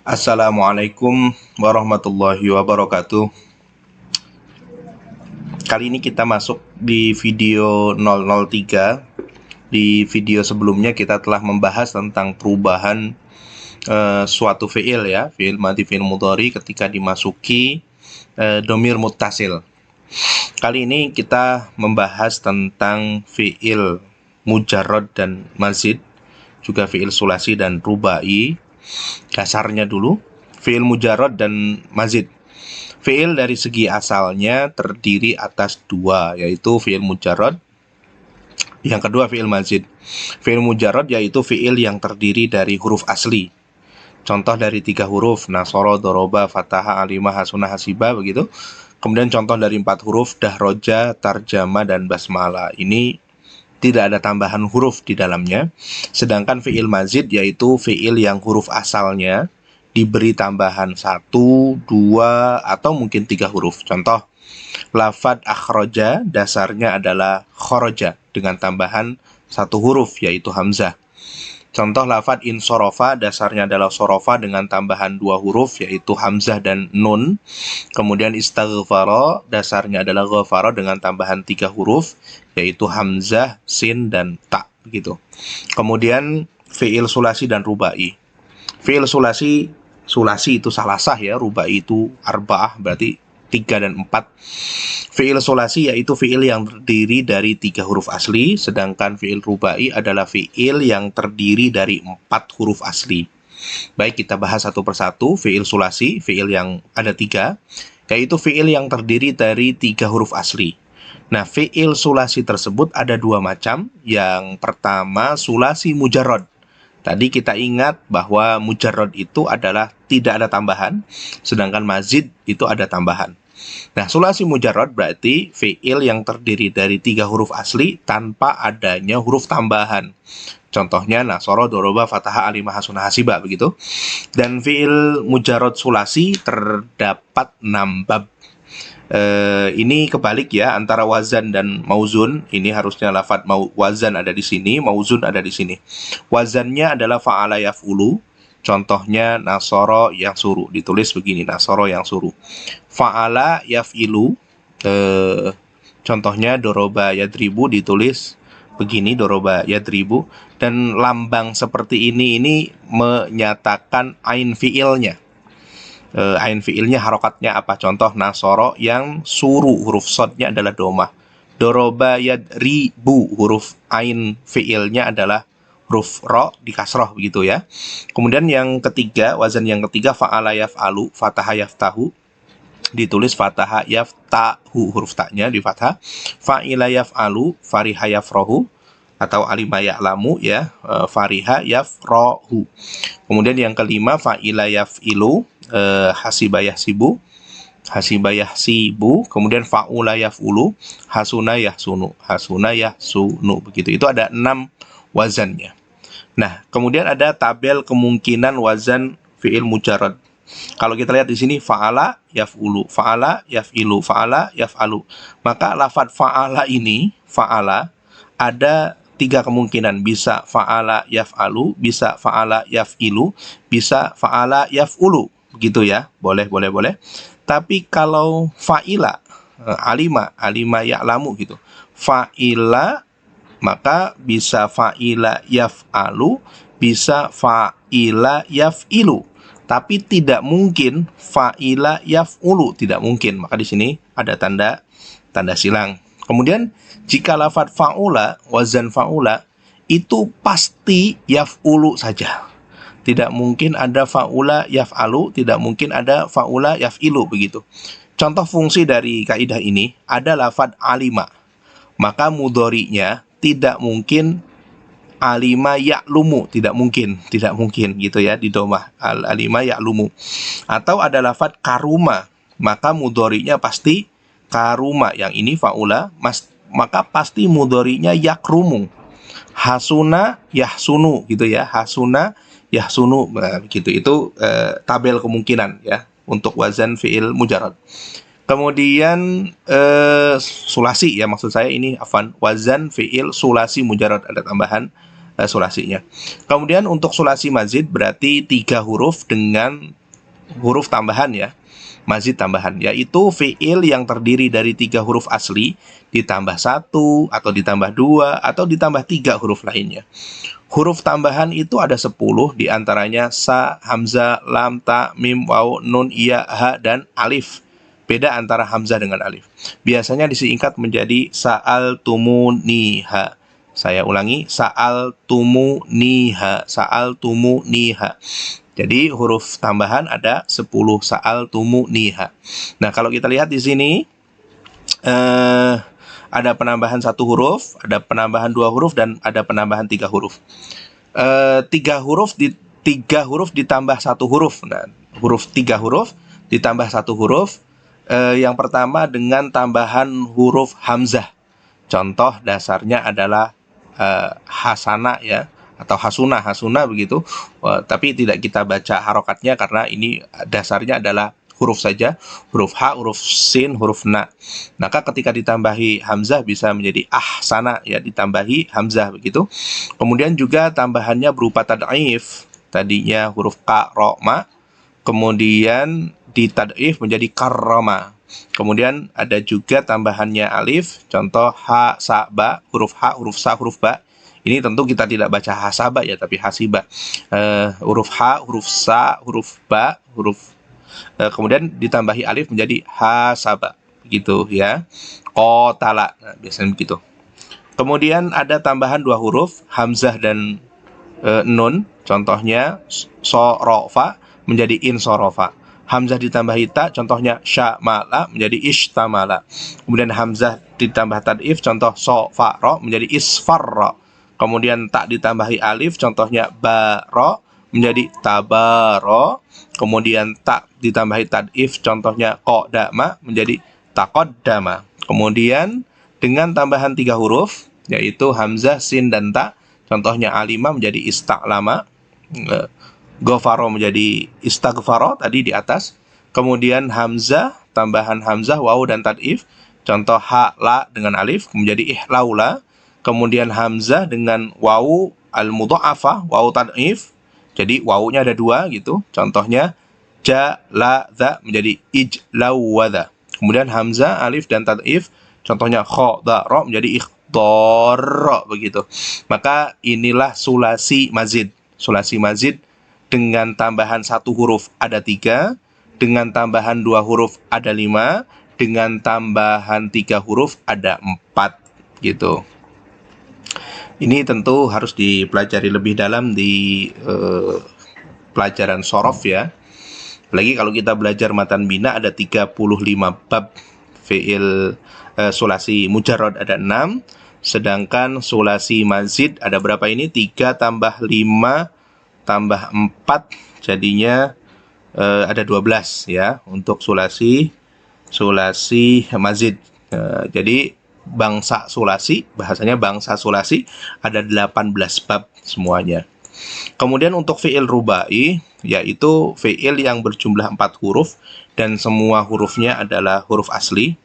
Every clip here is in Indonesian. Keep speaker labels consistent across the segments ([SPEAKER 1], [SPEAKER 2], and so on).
[SPEAKER 1] Assalamualaikum warahmatullahi wabarakatuh. Kali ini kita masuk di video 003. Di video sebelumnya kita telah membahas tentang perubahan suatu fiil ya, fiil madhi, fiil mudhari ketika dimasuki dhamir muttasil. Kali ini kita membahas tentang fiil mujarrad dan mazid, juga fiil sulasi dan rubai. Dasarnya dulu, fiil mujarrad dan mazid. Fiil dari segi asalnya terdiri atas dua, yaitu fiil mujarrad. Yang kedua fiil mazid. Fiil mujarrad yaitu fiil yang terdiri dari huruf asli. Contoh dari 3 huruf, nasoro, doroba, fataha, alimah, hasunah, hasiba, begitu. Kemudian contoh dari 4 huruf, dahroja, tarjama, dan basmalah. Ini tidak ada tambahan huruf di dalamnya. Sedangkan fiil mazid yaitu fiil yang huruf asalnya diberi tambahan 1, 2, atau mungkin 3 huruf. Contoh, lafad akhroja dasarnya adalah khoroja dengan tambahan 1 huruf yaitu hamzah. Contoh lafad insorofa dasarnya adalah sorofa dengan tambahan 2 huruf yaitu hamzah dan nun. Kemudian istaghfara dasarnya adalah ghafara dengan tambahan 3 huruf yaitu hamzah, sin, dan ta, begitu. Kemudian fiil sulasi dan rubai. Fiil sulasi itu salasah ya, rubai itu arba'ah, berarti 3 dan 4. Fiil sulasi yaitu fiil yang terdiri dari 3 huruf asli, sedangkan fiil rubai adalah fiil yang terdiri dari 4 huruf asli. Baik, kita bahas satu persatu. Fiil sulasi, fiil yang ada 3, yaitu fiil yang terdiri dari 3 huruf asli. Nah, fiil sulasi tersebut ada 2 macam. Yang pertama, sulasi mujarrad. Tadi kita ingat bahwa mujarrad itu adalah tidak ada tambahan, sedangkan mazid itu ada tambahan. Nah, sulasi mujarrad berarti fiil yang terdiri dari 3 huruf asli tanpa adanya huruf tambahan. Contohnya nasoro, doroba, fataha, alimah, hasunah, hasiba, begitu. Dan fiil mujarrad sulasi terdapat 6 bab. Ini kebalik ya, antara wazan dan mauzun. Ini harusnya lafadz wazan ada di sini, mauzun ada di sini. Wazannya adalah fa'ala yaf'ulu. Contohnya nasoro yang suruh, ditulis begini, nasoro yang suruh. Fa'ala yaf'ilu, contohnya doroba yadribu, ditulis begini, doroba yadribu. Dan lambang seperti ini menyatakan ain fi'ilnya. Ain fi'ilnya harokatnya apa? Contoh nasoro yang suruh, huruf sodnya adalah domah. Doroba yadribu, huruf ain fi'ilnya adalah huruf ro di kasroh, begitu ya. Kemudian yang ketiga, wazan yang ketiga fa'ala yaf'alu, fataha yaftahu, ditulis fataha yaftahu, huruf taknya di fathah. Fa'ila yaf'alu, fariha yafrohu, atau alima ya'lamu ya, fariha yafrohu. Kemudian yang kelima fa'ila yaf'ilu, hasibayah sibu, hasibayah sibu. Kemudian fa'ula yaf'ulu, hasuna yahsunu, hasuna yahsunu, begitu. Itu ada 6 wazannya. Nah, kemudian ada tabel kemungkinan wazan fi'il mujarrad. Kalau kita lihat di sini fa'ala yaf'ulu, fa'ala yaf'ilu, fa'ala yaf'alu. Maka lafadz fa'ala ini, fa'ala, ada 3 kemungkinan, bisa fa'ala yaf'alu, bisa fa'ala yaf'ilu, bisa fa'ala yaf'ulu, begitu ya. Boleh. Tapi kalau fa'ila, alima ya'lamu gitu. Fa'ila maka bisa fa'ila yaf'alu, bisa fa'ila yaf'ilu. Tapi tidak mungkin fa'ila yaf'ulu, tidak mungkin. Maka di sini ada tanda silang. Kemudian jika lafadz fa'ula, wazan fa'ula, itu pasti yaf'ulu saja. Tidak mungkin ada fa'ula yaf'alu, tidak mungkin ada fa'ula yaf'ilu, begitu. Contoh fungsi dari kaidah ini, ada lafadz alima. Maka mudhari'nya tidak mungkin alima ya'lumu, tidak mungkin gitu ya, di domah alima ya'lumu. Atau ada lafadz karuma, maka mudhari'nya pasti karuma, yang ini fa'ula, maka pasti mudhari'nya yakrumu. Hasuna yahsunu, gitu ya, hasuna yahsunu, begitu. Itu tabel kemungkinan ya untuk wazan fi'il mujarrad. Kemudian sulasi ya, maksud saya ini wazan fi'il sulasi mujarrad, ada tambahan sulasinya. Kemudian untuk sulasi mazid berarti 3 huruf dengan huruf tambahan ya. Mazid tambahan, yaitu fiil yang terdiri dari 3 huruf asli ditambah 1 atau ditambah 2 atau ditambah 3 huruf lainnya. Huruf tambahan itu ada 10, diantaranya sa, hamzah, lam, ta, mim, waw, nun, ya, ha, dan alif. Beda antara hamzah dengan alif. Biasanya disingkat menjadi sa'al tumuniha. Saya ulangi, sa'al tumuniha, sa'al tumuniha. Jadi huruf tambahan ada 10, sa'al tumuniha. Nah, kalau kita lihat di sini ada penambahan 1 huruf, ada penambahan 2 huruf, dan ada penambahan 3 huruf. 3 huruf ditambah 1 huruf. Nah, 3 huruf ditambah 1 huruf. Yang pertama dengan tambahan huruf hamzah. Contoh dasarnya adalah hasana ya, atau hasuna begitu. Tapi tidak kita baca harokatnya karena ini dasarnya adalah huruf saja, huruf ha, huruf sin, huruf na. Maka ketika ditambahi hamzah bisa menjadi ahsana ya, ditambahi hamzah begitu. Kemudian juga tambahannya berupa tad'if. Tadinya huruf ka, ro, ma, kemudian ditad'if menjadi karrama. Kemudian ada juga tambahannya alif, contoh ha, sa, ba, huruf ha, huruf sa, huruf ba. Ini tentu kita tidak baca hasaba ya, tapi hasiba. Huruf ha, huruf sa, huruf ba, kemudian ditambahi alif menjadi hasaba, begitu ya. Qotala, nah, biasanya begitu. Kemudian ada tambahan 2 huruf, hamzah dan nun. Contohnya sorofa menjadi insorofa. Hamzah ditambahi ta, contohnya syamala menjadi ishtamala. Kemudian hamzah ditambah tad'if, contoh sofaro menjadi isfarro. Kemudian tak ditambahi alif, contohnya baro menjadi tabaro. Kemudian tak ditambahi tad'if, contohnya qodama menjadi taqoddama. Kemudian dengan tambahan 3 huruf, yaitu hamzah, sin, dan ta, contohnya alima menjadi istaklama, gofaro menjadi istaghfaro tadi di atas. Kemudian hamzah, tambahan hamzah, waw, dan tad'if, contoh ha, la dengan alif menjadi ihlaula. Kemudian hamzah dengan waw al-mudha'afah, waw tad'if, jadi wawunya ada 2 gitu. Contohnya ja, la, dha menjadi ijlawadha. Kemudian hamzah, alif, dan tad'if, contohnya kho, dha, ro menjadi ikhdorro begitu. Maka inilah sulasi mazid. Sulasi mazid dengan tambahan 1 huruf ada 3, dengan tambahan 2 huruf ada 5, dengan tambahan 3 huruf ada 4 gitu. Ini tentu harus dipelajari lebih dalam di pelajaran sorof ya. Apalagi kalau kita belajar matan bina ada 35 bab. Fi'il sulasi mujarrad ada 6, sedangkan sulasi mazid ada berapa ini? 3 tambah 5 tambah 4, jadinya ada 12 ya untuk sulasi mazid. Jadi bangsa sulasi, bahasanya bangsa sulasi ada 18 bab semuanya. Kemudian untuk fi'il rubai, yaitu fi'il yang berjumlah 4 huruf dan semua hurufnya adalah huruf asli.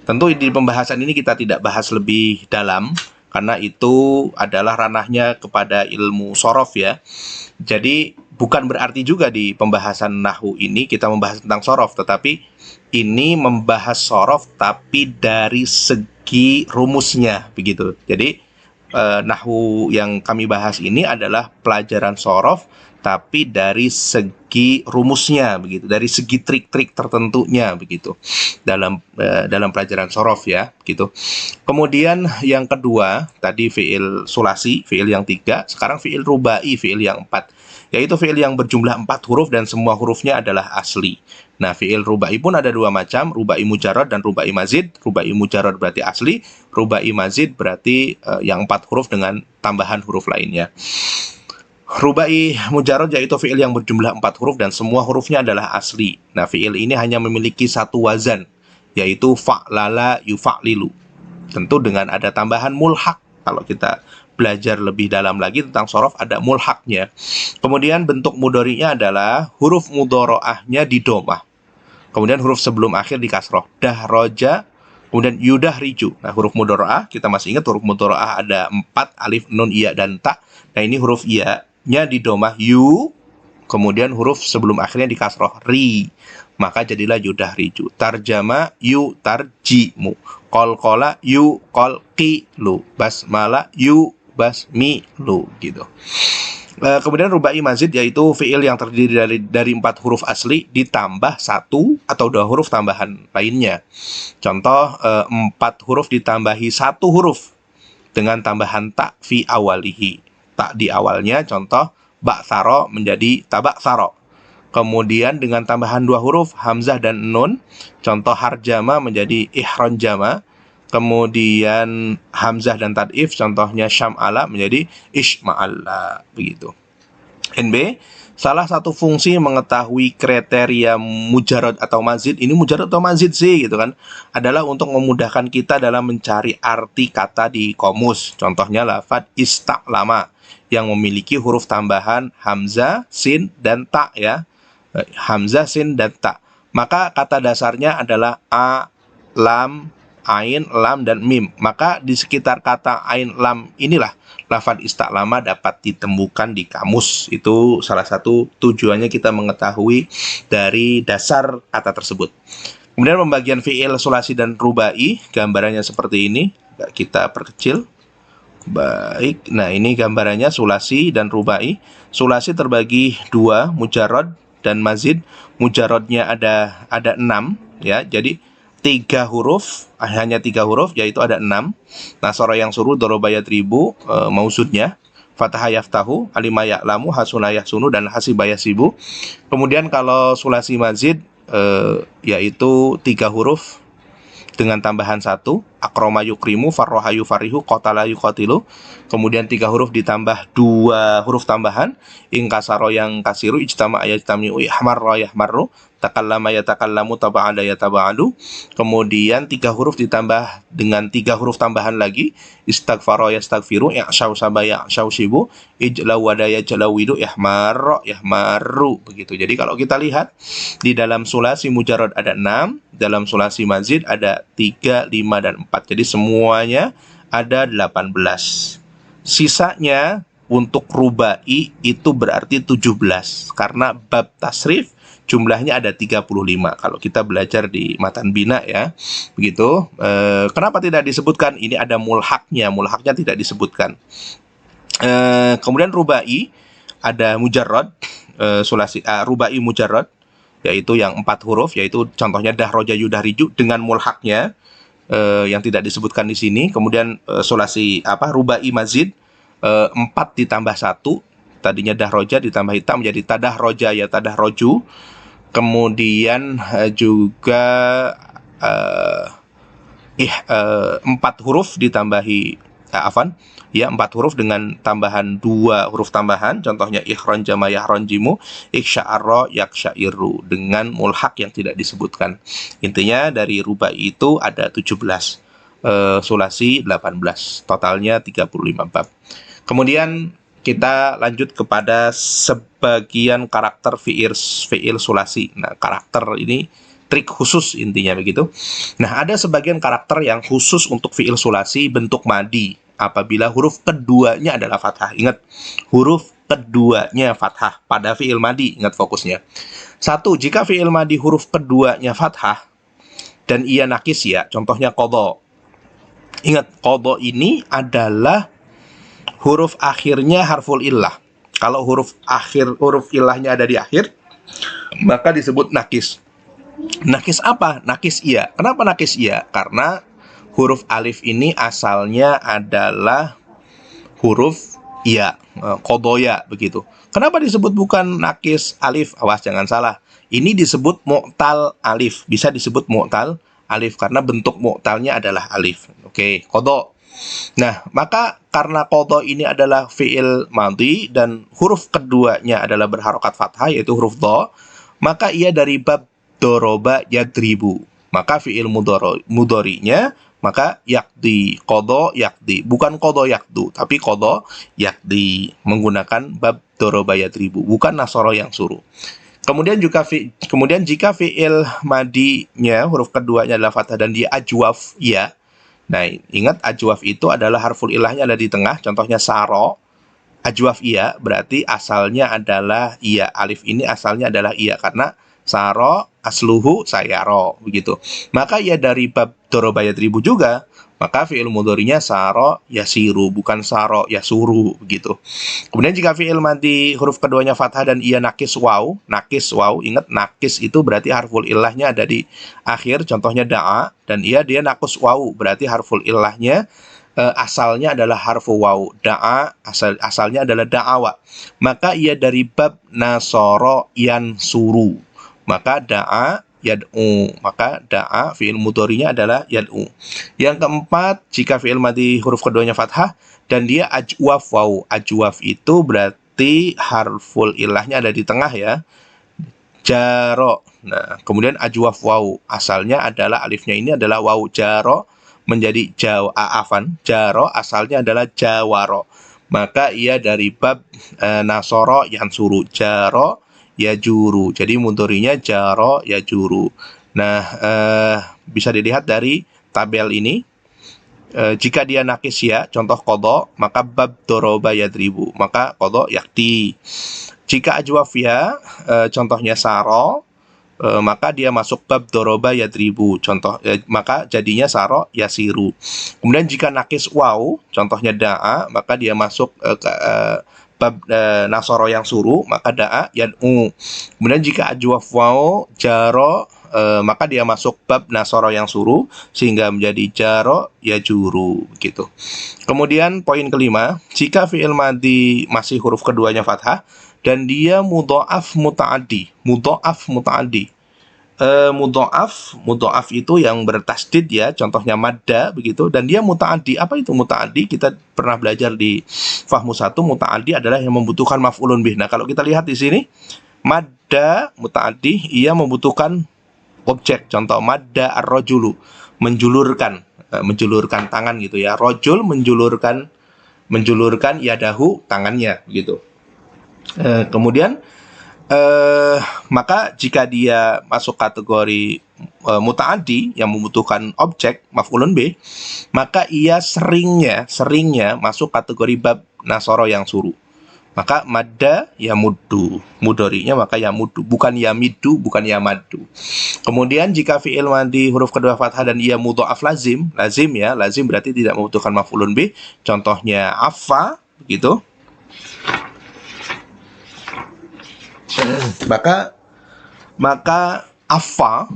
[SPEAKER 1] Tentu di pembahasan ini kita tidak bahas lebih dalam karena itu adalah ranahnya kepada ilmu sorof ya. Jadi bukan berarti juga di pembahasan nahwu ini kita membahas tentang sorof, tetapi ini membahas sorof tapi dari segi rumusnya begitu. Jadi nahwu yang kami bahas ini adalah pelajaran sorof tapi dari segi rumusnya begitu, dari segi trik-trik tertentunya begitu dalam pelajaran sorof ya gitu. Kemudian yang kedua tadi fi'il sulasi, fi'il yang 3, sekarang fi'il rubai, fi'il yang 4, yaitu fi'il yang berjumlah 4 huruf dan semua hurufnya adalah asli. Nah, fi'il rubai pun ada 2 macam, rubai mujarrad dan rubai mazid. Rubai mujarrad berarti asli, rubai mazid berarti yang 4 huruf dengan tambahan huruf lainnya. Rubai mujarrad yaitu fi'il yang berjumlah 4 huruf dan semua hurufnya adalah asli. Nah, fi'il ini hanya memiliki 1 wazan, yaitu fa'lala yufa'lilu. Tentu dengan ada tambahan mulhaq. Kalau kita belajar lebih dalam lagi tentang sorof ada mulhaqnya. Kemudian bentuk mudhari'nya adalah huruf mudhora'ahnya di domah. Kemudian huruf sebelum akhir di kasroh. Dahroja Kemudian yudahriju. Nah, huruf mudharaah, kita masih ingat huruf mudharaah ada 4, alif, nun, iya, dan ta. Nah, ini huruf iya-nya di domah yu, kemudian huruf sebelum akhirnya di kasroh ri. Maka jadilah yudahriju. Tarjama yu tarjimu. Qalqala yu qalqilu. Basmala yu basmilu gitu. Kemudian rubai mazid yaitu fiil yang terdiri dari 4 huruf asli ditambah 1 atau 2 huruf tambahan lainnya. Contoh 4 huruf ditambahi 1 huruf dengan tambahan tak fi awalihi. Tak di awalnya, contoh baksaro menjadi tabaksaro. Kemudian dengan tambahan 2 huruf hamzah dan nun, contoh harjama menjadi ihronjama. Kemudian hamzah dan tad'if, contohnya syam'ala menjadi ishma'alla, begitu. NB, salah satu fungsi mengetahui kriteria mujarad atau mazid, ini mujarad atau mazid sih gitu kan, adalah untuk memudahkan kita dalam mencari arti kata di komus. Contohnya lafadz ista'lama yang memiliki huruf tambahan hamzah, sin, dan ta ya. Hamzah, sin, dan ta. Maka kata dasarnya adalah a, lam, ain, lam, dan mim. Maka di sekitar kata ain, lam inilah lafadz ista'lama dapat ditemukan di kamus. Itu salah satu tujuannya kita mengetahui dari dasar kata tersebut. Kemudian pembagian fi'il, sulasi, dan rubai, gambarannya seperti ini. Kita perkecil. Baik, nah ini gambarannya sulasi dan rubai. Sulasi terbagi 2, mujarrad dan mazid. Mujarradnya ada 6 ya. Jadi 3 huruf, hanya 3 huruf, yaitu ada 6. Nasara yang suruh, doroba yadribu, mausudnya fathah yaftahu, alima ya'lamu, hasuna yahsunu, dan hasiba yasibu. Kemudian kalau sulasi mazid yaitu 3 huruf dengan tambahan 1, akroma yukrimu, farroha yufarihu, qatala yuqatilu. Kemudian 3 huruf ditambah 2 huruf tambahan, ingkasaro yang kasiru, ijtama ayajtami'u, ihmarra yahmarru, takallama yatakallamu, taba'ada yataba'adu. Kemudian 3 huruf ditambah dengan 3 huruf tambahan lagi, istaghfaro yastaghfiru, i'syau saba ya'syau shibu, ijlaw wada yajlawidu, ihmarra yahmarru, begitu. Jadi kalau kita lihat di dalam sulasi mujarrad ada 6, dalam sulasi mazid ada 3, 5, dan 4. Jadi semuanya ada 18. Sisanya untuk rubai itu berarti 17. Karena bab tasrif jumlahnya ada 35. Kalau kita belajar di matan bina ya. Begitu. Kenapa tidak disebutkan? Ini ada mulhaknya. Mulhaknya tidak disebutkan. Kemudian rubai ada mujarrad, sulasi rubai mujarrad, yaitu yang 4 huruf, yaitu contohnya dahroja yudahriju dengan mulhaknya yang tidak disebutkan di sini. Kemudian sulasi rubai mazid 4 ditambah 1, tadinya dahroja ditambah hitam menjadi tadahroja ya tadahroju. Kemudian juga 4 huruf ditambahi 4 huruf dengan tambahan 2 huruf tambahan, contohnya ikhron jama yahronjimu, iksya'arro yaksyairu, dengan mulhak yang tidak disebutkan. Intinya dari rubai itu ada 17, sulasi 18, totalnya 35 bab. Kemudian kita lanjut kepada sebagian karakter fi'il sulasi. Nah, karakter ini trik khusus intinya begitu. Nah, ada sebagian karakter yang khusus untuk fi'il sulasi bentuk madi apabila huruf keduanya adalah fathah. Ingat, huruf keduanya fathah pada fi'il madi. Ingat fokusnya. 1, jika fi'il madi huruf keduanya fathah dan ia nakis ya, contohnya qadha. Ingat, qadha ini adalah huruf akhirnya harful illah. Kalau huruf ilahnya ada di akhir, maka disebut nakis. Nakis apa? Nakis iya. Kenapa nakis iya? Karena huruf alif ini asalnya adalah huruf iya, kodoya begitu. Kenapa disebut bukan nakis alif? Awas jangan salah. Ini disebut mu'tal alif. Bisa disebut mu'tal alif karena bentuk mu'talnya adalah alif. Oke, kodo. Nah, maka karena kodo ini adalah fi'il madhi dan huruf keduanya adalah berharokat fathah yaitu huruf dha, maka ia dari bab doroba yadribu. Maka fi'il mudhari'nya maka yakdi, qadha yakdi, bukan qadha yakdu, tapi qadha yakdi, menggunakan bab doroba yadribu, bukan nasara yang suruh. Kemudian jika fi'il madinya huruf keduanya adalah fathah dan dia ajwaf ya. Nah, ingat ajwaf itu adalah harful ilahnya ada di tengah, contohnya saro. Ajwaf iya berarti asalnya adalah iya. Alif ini asalnya adalah iya karena saro asluhu sayaro begitu. Maka ia dari bab doroba yadribu juga, maka fi'il mudhari'nya saro yasiru bukan saro yasuru begitu. Kemudian jika fi'il madi huruf keduanya fathah dan ia nakis waw, ingat nakis itu berarti harful ilahnya ada di akhir, contohnya da'a, dan dia nakus waw berarti harful ilahnya asalnya adalah harfu waw. Da'a asalnya adalah da'awa. Maka ia dari bab nasoro yansuru. Maka da'a yad'u. Maka da'a fi'il mudhari'nya adalah yad'u. Yang keempat, jika fi'il madi huruf keduanya fathah dan dia ajwaf waw. Ajwaf itu berarti harful ilahnya ada di tengah ya. Jaro. Nah, kemudian ajwaf waw. Asalnya adalah alifnya ini adalah waw. Jaro menjadi jaro asalnya adalah jawaro. Maka ia dari bab nasoro yansuru. Jaro yajuru. Jadi mudhari'nya jaro yajuru. Nah, bisa dilihat dari tabel ini. Jika dia nakis ya, contoh qadha, maka bab doroba yadribu. Maka qadha yakti. Jika ajwaf ya, contohnya saro, maka dia masuk bab doroba yadribu. Maka jadinya saro yasiru. Kemudian jika nakis waw, contohnya da'a, maka dia masuk bab nasoro yang suruh, maka da'a yad'u. Kemudian jika ajwaf waw jaro, maka dia masuk bab nasoro yang suruh sehingga menjadi jaro yajuru gitu. Kemudian poin kelima, jika fi'il madi masih huruf keduanya fathah dan dia mudha'af muta'addi. Mudha'af itu yang bertasdid ya, contohnya madda begitu, dan dia muta'addi. Apa itu muta'addi? Kita pernah belajar di Fahmu 1, muta'addi adalah yang membutuhkan maf'ulun bih. Nah, kalau kita lihat di sini, madda muta'addi ia membutuhkan objek. Contoh madda ar-rajulu, menjulurkan tangan gitu ya. Rajul menjulurkan yadahu, tangannya gitu. Kemudian maka jika dia masuk kategori muta'addi yang membutuhkan objek maf'ulun bih, maka ia seringnya masuk kategori bab nasoro yang suruh. Maka madda ya muddu, mudhari'nya maka ya muddu, bukan ya middu, bukan ya maddu. Kemudian jika fi'il madi huruf kedua fathah dan ia mudha'af lazim berarti tidak membutuhkan maf'ulun bih, contohnya affa begitu.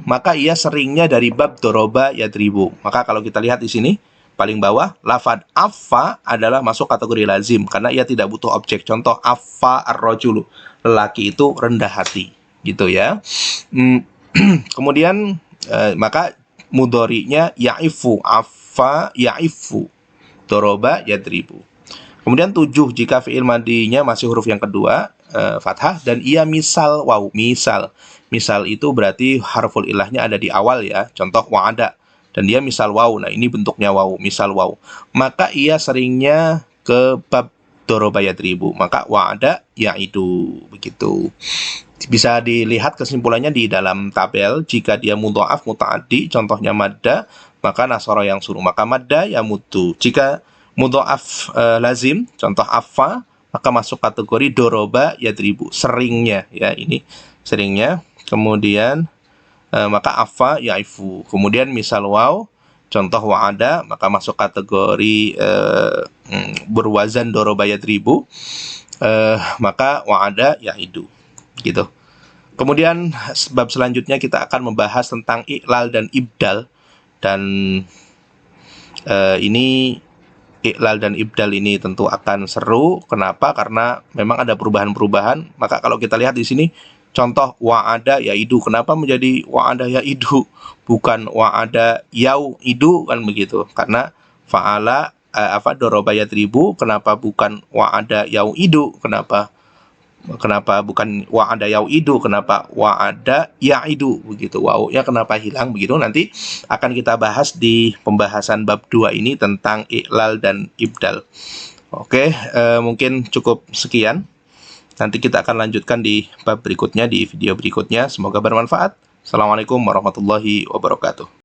[SPEAKER 1] Maka ia seringnya dari bab doroba yadribu. Maka kalau kita lihat di sini paling bawah, lafad affa adalah masuk kategori lazim karena ia tidak butuh objek. Contoh affa ar-rajulu, lelaki itu rendah hati gitu ya. Kemudian maka mudhari'nya ya'ifu, affa ya'ifu, doroba yadribu. Kemudian 7, jika fi'il madinya masih huruf yang kedua fathah dan ia misal waw. Misal itu berarti harful ilahnya ada di awal ya. Contoh wa'ada dan dia misal waw. Nah, ini bentuknya waw, misal waw. Maka ia seringnya ke bab doroba yadribu. Maka wa'ada ya'idu begitu. Bisa dilihat kesimpulannya di dalam tabel. Jika dia mudha'af muta'addi, contohnya madda, maka nasara yang suruh, maka madda ya muddu. Jika mudha'af lazim, contoh affa, maka masuk kategori doroba yadribu, seringnya ya, ini seringnya. Kemudian maka affa ya'ifu. Kemudian misal waw, contoh wa'ada, maka masuk kategori berwazan doroba yadribu, maka wa'ada ya'idu gitu. Kemudian bab selanjutnya kita akan membahas tentang i'lal dan ibdal, dan ini i'lal dan ibdal ini tentu akan seru. Kenapa? Karena memang ada perubahan-perubahan. Maka kalau kita lihat di sini contoh wa'ada ya'idu, kenapa menjadi wa'ada ya'idu bukan wa'ada yau'idu kan begitu? Karena fa'ala doroba yadribu, kenapa bukan wa'ada yau'idu? Kenapa bukan wa'ada yau'idu? Kenapa wa'ada ya'idu begitu? Wawunya kenapa hilang begitu? Nanti akan kita bahas di pembahasan bab 2 ini tentang i'lal dan ibdal. Oke, mungkin cukup sekian. Nanti kita akan lanjutkan di bab berikutnya, di video berikutnya. Semoga bermanfaat. Assalamualaikum warahmatullahi wabarakatuh.